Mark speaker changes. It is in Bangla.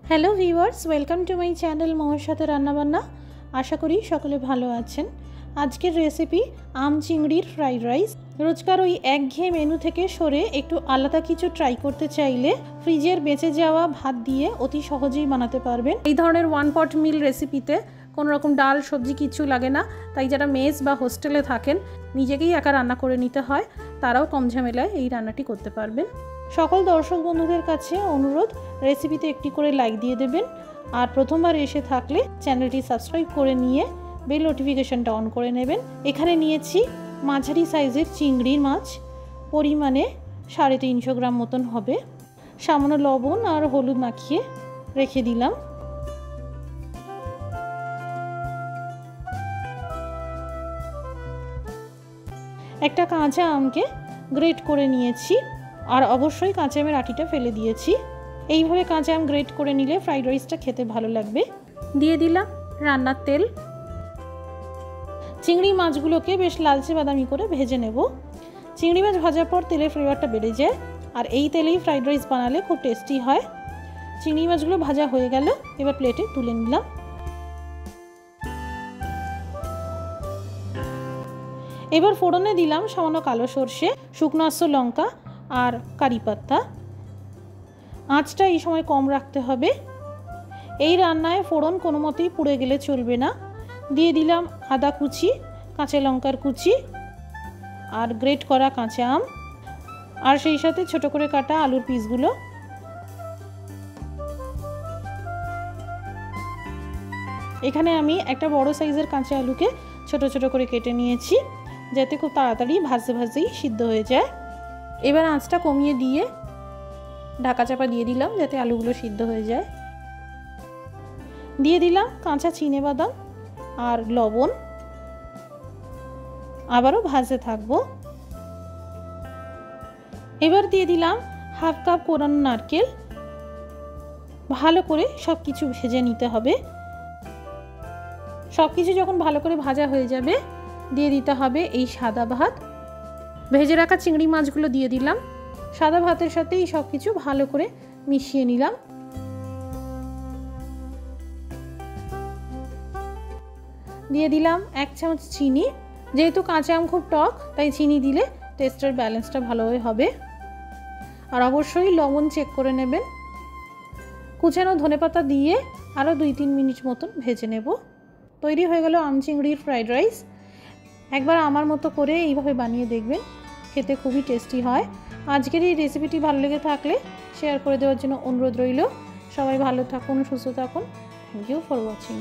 Speaker 1: Hello viewers, welcome to my channel Mohor সাথে রান্নাবান্না। আশা করি সকলে ভালো আছেন। আজকের রেসিপি আম চিংড়ির ফ্রাইড রাইস। রোজকার ওই একঘেয়ে মেনু থেকে সরে একটু আলাদা কিছু ট্রাই করতে চাইলে ফ্রিজের বেঁচে যাওয়া ভাত দিয়ে অতি সহজেই বানাতে পারবেন। এই ধরনের ওয়ান পট মিল রেসিপিতে কোনো রকম ডাল সবজি কিছু লাগে না, তাই যারা মেস বা হোস্টেলে থাকেন নিজেকেই একা রান্না করে নিতে হয়, তারাও কম ঝামেলায় এই রান্নাটি করতে পারবেন। সকল দর্শক বন্ধুদের কাছে অনুরোধ, রেসিপিতে একটি করে লাইক দিয়ে দেবেন, আর প্রথমবার এসে থাকলে চ্যানেলটি সাবস্ক্রাইব করে নিয়ে বেল নোটিফিকেশনটা অন করে নেবেন। এখানে নিয়েছি মাঝারি সাইজের চিংড়ির মাছ, পরিমাণে 350 গ্রাম মতন হবে। সামান্য লবণ আর হলুদ মাখিয়ে রেখে দিলাম। একটা কাঁচা আমকে গ্রেট করে নিয়েছি, আর অবশ্যই কাঁচা আমের আটিটা ফেলে দিয়েছি। এইভাবে কাঁচা আম গ্রেট করে নিলে ফ্রাইড রাইসটা খেতে ভালো লাগবে। দিয়ে দিলাম রান্নার তেল। চিংড়ি মাছগুলোকে বেশ লালচে বাদামি করে ভেজে নেব। চিংড়ি মাছ ভাজার পর তেলের ফ্লেভারটা বেড়ে যায়, আর এই তেলেই ফ্রাইড রাইস বানালে খুব টেস্টি হয়। চিংড়ি মাছগুলো ভাজা হয়ে গেল, এবার প্লেটে তুলে নিলাম। এবার ফোড়নে দিলাম সামান্য কালো সর্ষে, শুকনো আস্ত লঙ্কা আর কারি পাতা। আঁচটা এই সময় কম রাখতে হবে। এই রান্নায় ফোড়ন কোনো মতেই পুড়ে গেলে চলবে না। দিয়ে দিলাম আদা কুচি, কাঁচা লঙ্কার কুচি আর গ্রেট করা কাঁচা আম, আর সেই সাথে ছোট করে কাটা আলুর পিসগুলো। এখানে আমি একটা বড় সাইজের কাঁচা আলুকে ছোট ছোট করে কেটে নিয়েছি, যাতে খুব তাড়াতাড়ি ভাজতে ভাজতেই সিদ্ধ হয়ে যায়। এবার আঁচটা কমিয়ে দিয়ে ঢাকা চাপা দিয়ে দিলাম, যাতে আলুগুলো সিদ্ধ হয়ে যায়। দিয়ে দিলাম কাঁচা চিনেবাদাম আর লবণ। আবারও ভাজতে থাকবো। এবার দিয়ে দিলাম হাফ কাপ কোরানো নারকেল। ভালো করে সব কিছু ভেজে নিতে হবে। সব কিছু যখন ভালো করে ভাজা হয়ে যাবে, দিয়ে দিতে হবে এই সাদা ভাত। ভেজে রাখা চিংড়ি মাছগুলো দিয়ে দিলাম। সাদা ভাতের সাথে এই সব কিছু ভালো করে মিশিয়ে নিলাম। দিয়ে দিলাম 1 চামচ চিনি। যেহেতু কাঁচা আম খুব টক, তাই চিনি দিলে টেস্টের ব্যালেন্সটা ভালোই হবে। আর অবশ্যই লবণ চেক করে নেবেন। কুচানো ধনেপাতা দিয়ে আরও 2-3 মিনিট মতন ভেজে নেব। তৈরি হয়ে গেল আম চিংড়ির ফ্রাইড রাইস। একবার আমার মতো করে এইভাবে বানিয়ে দেখবেন, খেতে খুবই টেস্টি হয়। আজকের এই রেসিপিটি ভালো লেগে থাকলে শেয়ার করে দেওয়ার জন্য অনুরোধ রইল। সবাই ভালো থাকুন, সুস্থ থাকুন। Thank you for watching.